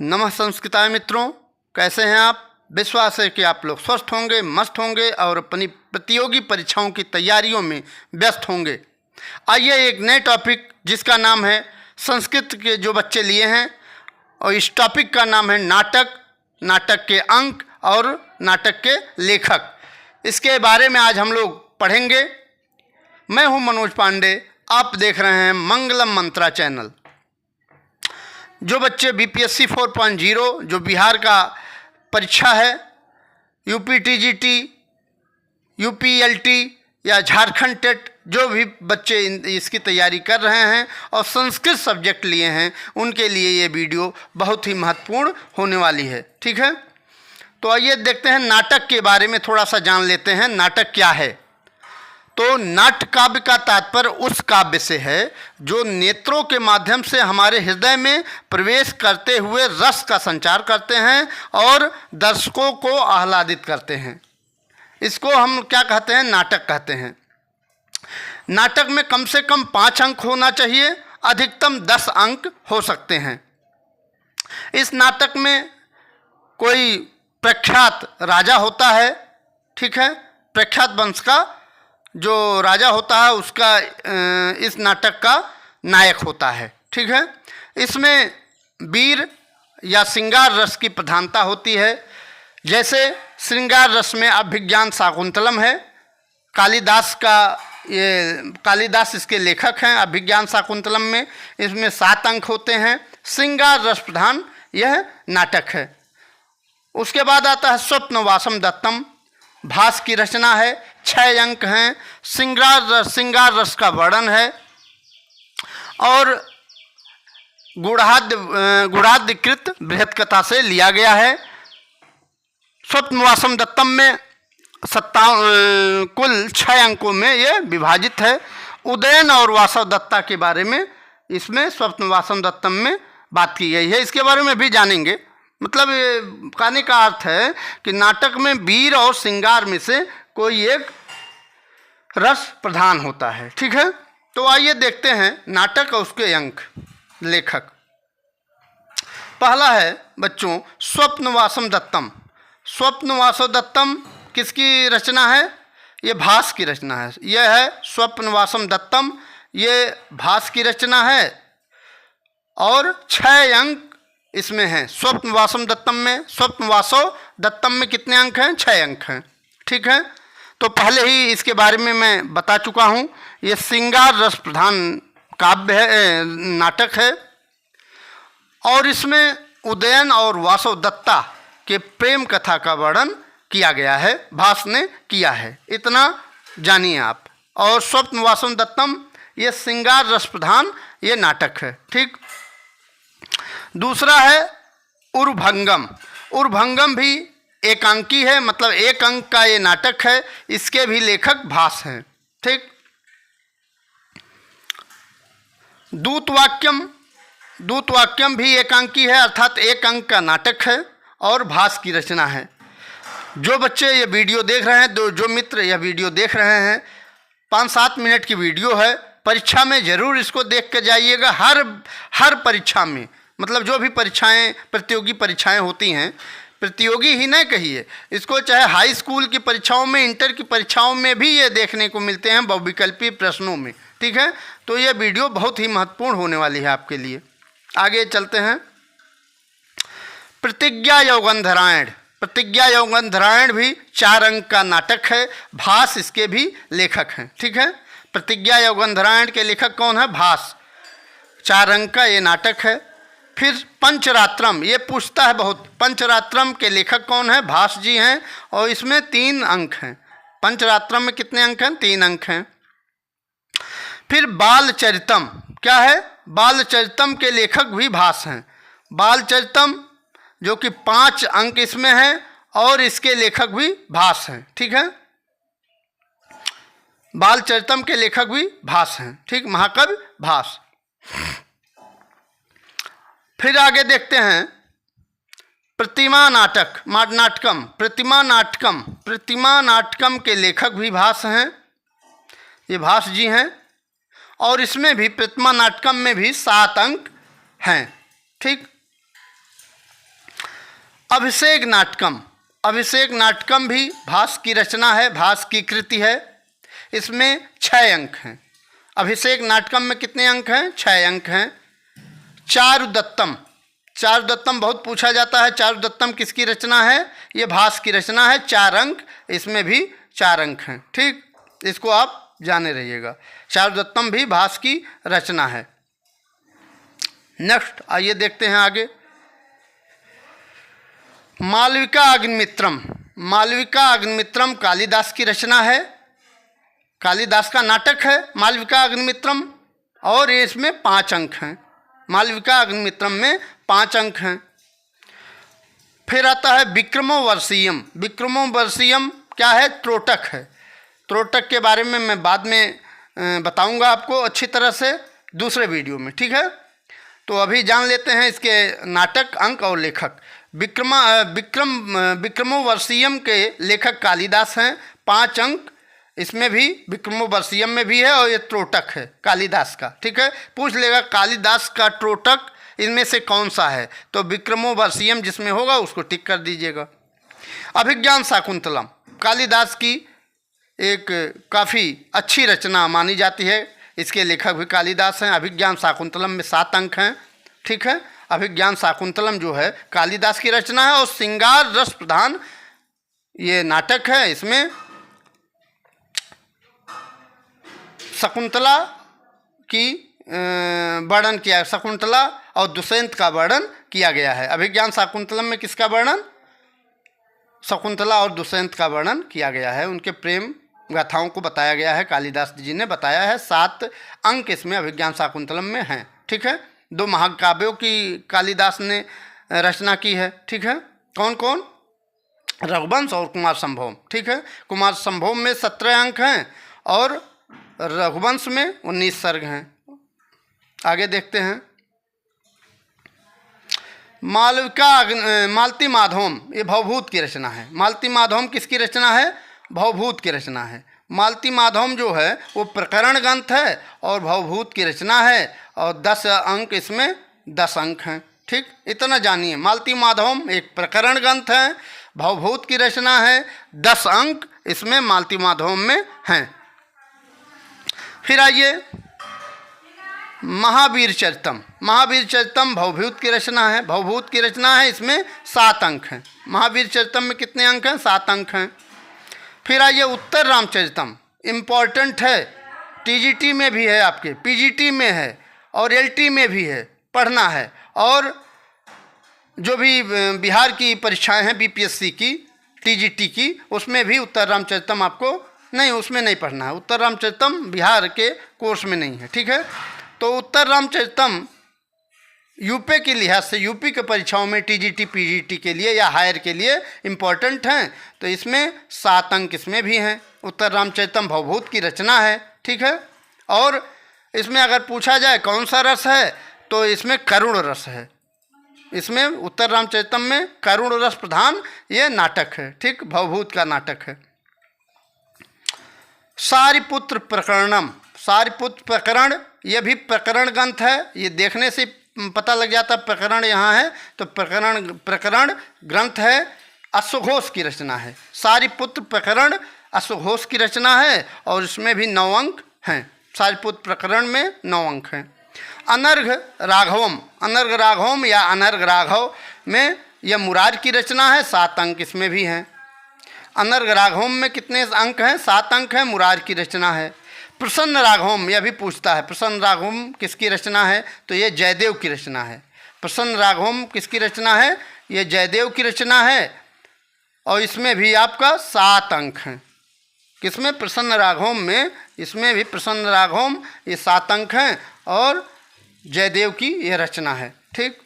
नमः संस्कृताय मित्रों, कैसे हैं आप। विश्वास है कि आप लोग स्वस्थ होंगे, मस्त होंगे और अपनी प्रतियोगी परीक्षाओं की तैयारियों में व्यस्त होंगे। आइए एक नए टॉपिक जिसका नाम है संस्कृत के जो बच्चे लिए हैं, और इस टॉपिक का नाम है नाटक, नाटक के अंक और नाटक के लेखक। इसके बारे में आज हम लोग पढ़ेंगे। मैं हूं मनोज पांडे, आप देख रहे हैं मंगलम मंत्रा चैनल। जो बच्चे बीपीएससी 4.0 जो बिहार का परीक्षा है, यूपीटीजीटी, यूपीएलटी या झारखंड टेट, जो भी बच्चे इसकी तैयारी कर रहे हैं और संस्कृत सब्जेक्ट लिए हैं, उनके लिए ये वीडियो बहुत ही महत्वपूर्ण होने वाली है। ठीक है, तो आइए देखते हैं नाटक के बारे में थोड़ा सा जान लेते हैं। नाटक क्या है? तो नाट्य काव्य का तात्पर्य उस काव्य से है जो नेत्रों के माध्यम से हमारे हृदय में प्रवेश करते हुए रस का संचार करते हैं और दर्शकों को आह्लादित करते हैं। इसको हम क्या कहते हैं? नाटक कहते हैं। नाटक में कम से कम 5 अंक होना चाहिए, अधिकतम 10 अंक हो सकते हैं। इस नाटक में कोई प्रख्यात राजा होता है। ठीक है, प्रख्यात वंश का जो राजा होता है उसका इस नाटक का नायक होता है। ठीक है, इसमें वीर या श्रृंगार रस की प्रधानता होती है। जैसे श्रृंगार रस में अभिज्ञान शाकुंतलम है, कालिदास का, ये कालिदास इसके लेखक हैं। अभिज्ञान शाकुंतलम में इसमें 7 अंक होते हैं। श्रृंगार रस प्रधान यह नाटक है। उसके बाद आता है स्वप्नवासम दत्तम, भास की रचना है, 6 अंक हैं। श्रृंगार रस का वर्णन है और गुणाद्यकृत बृहत कथा से लिया गया है। स्वप्नवासम दत्तम में कुल 6 अंकों में ये विभाजित है। उदयन और वासव दत्ता के बारे में इसमें स्वप्नवासम दत्तम में बात की गई है। इसके बारे में भी जानेंगे। मतलब कहने का अर्थ है कि नाटक में वीर और श्रृंगार में से कोई एक रस प्रधान होता है। ठीक है, तो आइए देखते हैं नाटक और उसके अंक, लेखक। पहला है बच्चों स्वप्नवासम दत्तम। स्वप्नवासव दत्तम किसकी रचना है? ये भास की रचना है। यह है स्वप्नवासम दत्तम, ये भास की रचना है और 6 अंक इसमें हैं। स्वप्नवासम दत्तम में, स्वप्नवासव दत्तम में कितने अंक हैं? 6 अंक हैं। ठीक है, तो पहले ही इसके बारे में मैं बता चुका हूँ। ये श्रृंगार रस प्रधान काव्य है, नाटक है, और इसमें उदयन और वासव दत्ता के प्रेम कथा का वर्णन किया गया है, भास ने किया है। इतना जानिए आप। और स्वप्नवासम दत्तम ये श्रृंगार रस प्रधान ये नाटक है। ठीक, दूसरा है उर्भंगम। उर्भंगम भी एकांकी है, मतलब 1 अंक का ये नाटक है। इसके भी लेखक भास हैं। ठीक, दूतवाक्यम, दूतवाक्यम भी एकांकी है, अर्थात 1 अंक का नाटक है और भास की रचना है। जो बच्चे ये वीडियो देख रहे हैं, जो मित्र यह वीडियो देख रहे हैं, 5-7 मिनट की वीडियो है। परीक्षा में ज़रूर इसको देख के जाइएगा। हर परीक्षा में, मतलब जो भी परीक्षाएं, प्रतियोगी परीक्षाएं होती हैं, प्रतियोगी ही नहीं कहिए इसको, चाहे हाई स्कूल की परीक्षाओं में, इंटर की परीक्षाओं में भी ये देखने को मिलते हैं बहुविकल्पीय प्रश्नों में। ठीक है, तो ये वीडियो बहुत ही महत्वपूर्ण होने वाली है आपके लिए। आगे चलते हैं। प्रतिज्ञा यौगंधरायण। प्रतिज्ञा यौगंधरायण भी 4 अंक का नाटक है। भास इसके भी लेखक हैं। ठीक है, प्रतिज्ञा यौगंधरायण के लेखक कौन है? भास। 4 अंक का ये नाटक है। फिर पंचरात्रम, ये पूछता है बहुत, पंचरात्रम के लेखक कौन है? भास जी हैं और इसमें 3 अंक हैं। पंचरात्रम में कितने अंक हैं? 3 अंक हैं। फिर बालचरितम, क्या है? बालचरितम के लेखक भी भास हैं। बालचरितम जो कि 5 अंक इसमें हैं और इसके लेखक भी भास हैं। ठीक है, बालचरितम के लेखक भी भास हैं। ठीक, महाकवि भास। फिर आगे देखते हैं प्रतिमा नाटक, नाटकम, प्रतिमा नाटकम। प्रतिमा नाटकम के लेखक भी भास हैं, ये भास जी हैं और इसमें भी प्रतिमा नाटकम में भी 7 अंक हैं। ठीक, अभिषेक नाटकम, अभिषेक नाटकम भी भास की रचना है, भास की कृति है। इसमें 6 अंक हैं। अभिषेक नाटकम में कितने अंक हैं? 6 अंक हैं। चारुदत्तम, चारुदत्तम बहुत पूछा जाता है। चारुदत्तम किसकी रचना है? ये भास की रचना है। 4 अंक, इसमें भी 4 अंक हैं। ठीक, इसको आप जाने रहिएगा। चारुदत्तम भी भास की रचना है। नेक्स्ट आइए देखते हैं आगे। मालविका अग्निमित्रम, मालविका अग्निमित्रम कालिदास की रचना है। कालिदास का नाटक है मालविका अग्निमित्रम, और ये इसमें 5 अंक हैं। मालविका अग्निमित्रम में 5 अंक हैं। फिर आता है विक्रमोर्वशीयम। विक्रमोर्वशीयम क्या है? त्रोटक है। त्रोटक के बारे में मैं बाद में बताऊंगा आपको अच्छी तरह से दूसरे वीडियो में, ठीक है। तो अभी जान लेते हैं इसके नाटक, अंक और लेखक। विक्रमोर्वशीयम के लेखक कालिदास हैं। 5 अंक इसमें भी, विक्रमोर्वशीयम में भी है, और ये त्रोटक है कालिदास का, ठीक है। पूछ लेगा कालिदास का त्रोटक इनमें से कौन सा है, तो विक्रमोर्वशीयम जिसमें होगा उसको टिक कर दीजिएगा। अभिज्ञान शाकुंतलम कालिदास की एक काफ़ी अच्छी रचना मानी जाती है। इसके लेखक भी कालिदास हैं। अभिज्ञान शाकुंतलम में 7 अंक हैं, ठीक है। अभिज्ञान शाकुंतलम जो है कालिदास की रचना है और श्रृंगार रस प्रधान ये नाटक है। इसमें शकुंतला की वर्णन किया, शकुंतला और दुष्यंत का वर्णन किया गया है। अभिज्ञान शाकुंतलम में किसका वर्णन? शकुंतला और दुष्यंत का वर्णन किया गया है। उनके प्रेम गाथाओं को बताया गया है, कालिदास जी ने बताया है। 7 अंक इसमें अभिज्ञान शाकुंतलम में हैं, ठीक है। 2 महाकाव्यों की कालिदास ने रचना की है, ठीक है। कौन कौन? रघुवंश और कुमार संभव, ठीक है। कुमार संभव में 17 अंक हैं और रघुवंश में 19 सर्ग हैं। आगे देखते हैं। मालती माधवम, ये भवभूत की रचना है। मालती माधवम किसकी रचना है? भवभूत की रचना है। मालती माधवम जो है वो प्रकरण ग्रंथ है और भवभूत की रचना है, और 10 अंक इसमें 10 अंक हैं, ठीक। इतना जानिए, मालती माधवम एक प्रकरण ग्रंथ है, भवभूत की रचना है, 10 अंक इसमें मालती माधवम में हैं। फिर आइए महावीर चरितम। महावीर चरितम भवभूत की रचना है। भवभूत की रचना है, इसमें 7 अंक हैं। महावीर चरितम में कितने अंक हैं? 7 अंक हैं। फिर आइए उत्तर रामचरितम, इम्पॉर्टेंट है। टीजीटी में भी है, आपके पीजीटी में है और एलटी में भी है, पढ़ना है। और जो भी बिहार की परीक्षाएं हैं बीपीएससी की, टीजीटी की, उसमें भी उत्तर रामचरितम आपको नहीं, उसमें नहीं पढ़ना है। उत्तर रामचरितम बिहार के कोर्स में नहीं है, ठीक है। तो उत्तर रामचरितम यूपी के लिहाज से, यूपी के परीक्षाओं में टीजीटी पीजीटी के लिए या हायर के लिए इम्पोर्टेंट हैं। तो इसमें 7 अंक इसमें भी हैं। उत्तर रामचरितम भवभूत की रचना है, ठीक है। और इसमें अगर पूछा जाए कौन सा रस है, तो इसमें करुण रस है। इसमें उत्तर रामचरितम में करुण रस प्रधान ये नाटक है, ठीक, भवभूत का नाटक है। सारिपुत्र प्रकरणम, सारिपुत्र प्रकरण ये भी प्रकरण ग्रंथ है। ये देखने से पता लग जाता प्रकरण यहाँ है, तो प्रकरण ग्रंथ है, अश्वघोष की रचना है। सारिपुत्र प्रकरण अश्वघोष की रचना है और इसमें भी 9 अंक हैं। सारिपुत्र प्रकरण में 9 अंक हैं। अनर्घ राघवम, अनर्घ राघवम या अनर्घ राघव में यह मुरार की रचना है। 7 अंक इसमें भी हैं। अनर्घ राघवम में कितने अंक हैं? 7 अंक हैं, मुरार की रचना है। प्रसन्न राघवम, यह भी पूछता है प्रसन्न राघवम किसकी रचना है, तो ये जयदेव की रचना है। प्रसन्न राघवम किसकी रचना है? ये जयदेव की रचना है और इसमें भी आपका 7 अंक हैं। किसमें? प्रसन्न राघवम में। इसमें भी प्रसन्न राघवम ये 7 अंक हैं और जयदेव की यह रचना है, ठीक।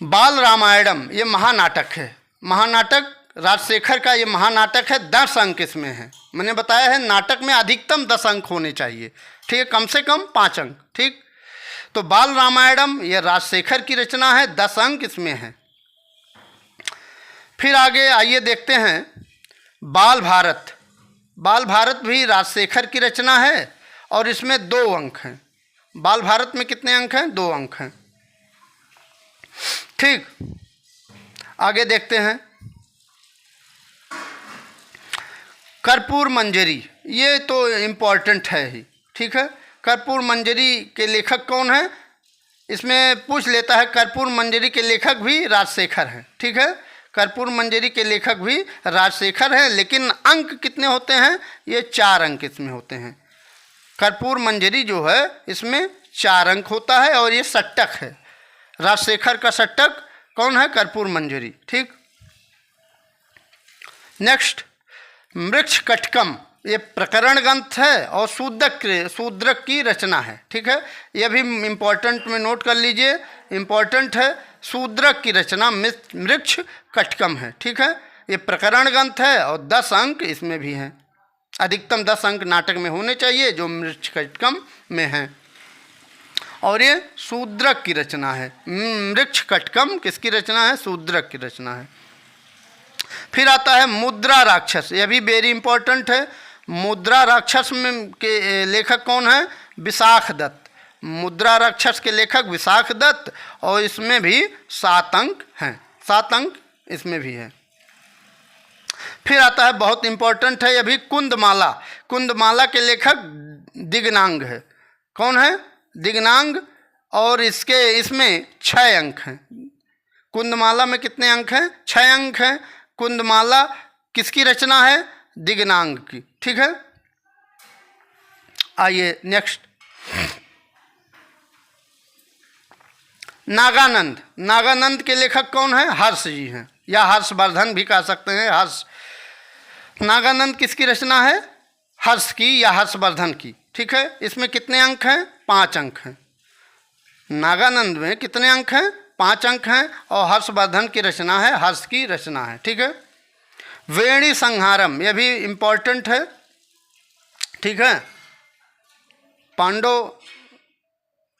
बाल रामायणम ये महानाटक है। महानाटक राजशेखर का ये महानाटक है। 10 अंक इसमें है। मैंने बताया है नाटक में अधिकतम 10 अंक होने चाहिए, ठीक है, कम से कम 5 अंक, ठीक। तो बाल रामायणम ये राजशेखर की रचना है, 10 अंक इसमें है। फिर आगे आइए देखते हैं बाल भारत। बाल भारत भी राजशेखर की रचना है और इसमें 2 अंक हैं। बाल भारत में कितने अंक हैं? 2 अंक हैं। ठीक, आगे देखते हैं। कर्पूर मंजरी, ये तो इम्पॉर्टेंट है ही, ठीक है। कर्पूर मंजरी के लेखक कौन है, इसमें पूछ लेता है। कर्पूर मंजरी के लेखक भी राजशेखर हैं, ठीक है। कर्पूर मंजरी के लेखक भी राजशेखर हैं, लेकिन अंक कितने होते हैं, ये 4 अंक इसमें होते हैं। कर्पूर मंजरी जो है इसमें 4 अंक होता है और ये षट्टक है। राजशेखर का षट्टक कौन है, कर्पूर मंजरी, ठीक। नेक्स्ट, मृक्ष कटकम, ये प्रकरण ग्रंथ है और शूद्रक की रचना है, ठीक है। यह भी इम्पोर्टेंट में नोट कर लीजिए, इम्पोर्टेंट है। शूद्रक की रचना मृक्ष कटकम है, ठीक है। ये प्रकरण ग्रंथ है और 10 अंक इसमें भी हैं। अधिकतम 10 अंक नाटक में होने चाहिए जो मृक्ष कटकम में हैं, और ये शूद्रक की रचना है। मृक्ष कटकम किसकी रचना है, शूद्रक की रचना है। फिर आता है मुद्रा राक्षस, यह भी वेरी इंपॉर्टेंट है। मुद्रा राक्षस में के लेखक कौन है, विशाख दत्त। मुद्रा राक्षस के लेखक विशाख दत्त, और इसमें भी 7 अंक हैं, 7 अंक इसमें भी है। फिर आता है, बहुत इंपॉर्टेंट है यह भी, कुंदमाला। कुंदमाला के लेखक दिगनांग है। कौन है, दिगनांग, और इसमें 6 अंक हैं। कुंदमाला में कितने अंक हैं, 6 अंक हैं। कुंदमाला किसकी रचना है, दिगनांग की, ठीक है। आइए नेक्स्ट, नागानंद। नागानंद के लेखक कौन है, हर्ष जी हैं, या हर्षवर्धन भी कह सकते हैं। हर्ष, नागानंद किसकी रचना है, हर्ष की या हर्षवर्धन की, ठीक है। इसमें कितने अंक हैं, 5 अंक हैं। नागानंद में कितने अंक हैं, 5 अंक हैं, और हर्षवर्धन की रचना है, हर्ष की रचना है, ठीक है। वेणी संहारम, यह भी इम्पॉर्टेंट है, ठीक है। पांडव,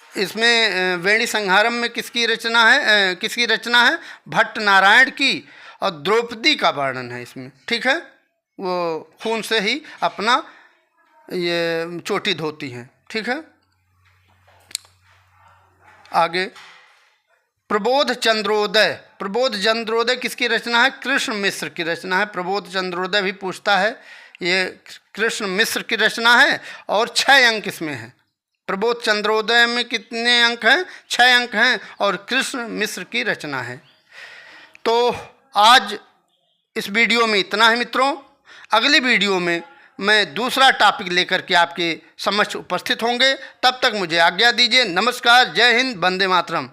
इसमें वेणी संहारम में किसकी रचना है, किसकी रचना है, भट्ट नारायण की, और द्रौपदी का वर्णन है इसमें, ठीक है। वो खून से ही अपना ये चोटी धोती हैं, ठीक है। आगे, प्रबोध चंद्रोदय। प्रबोध चंद्रोदय किसकी रचना है, कृष्ण मिश्र की रचना है। प्रबोध चंद्रोदय भी पूछता है, ये कृष्ण मिश्र की रचना है, और 6 अंक इसमें हैं। प्रबोध चंद्रोदय में कितने अंक हैं, 6 अंक हैं, और कृष्ण मिश्र की रचना है। तो आज इस वीडियो में इतना है मित्रों। अगली वीडियो में मैं दूसरा टॉपिक लेकर के आपके समक्ष उपस्थित होंगे। तब तक मुझे आज्ञा दीजिए। नमस्कार, जय हिंद, वंदे मातरम।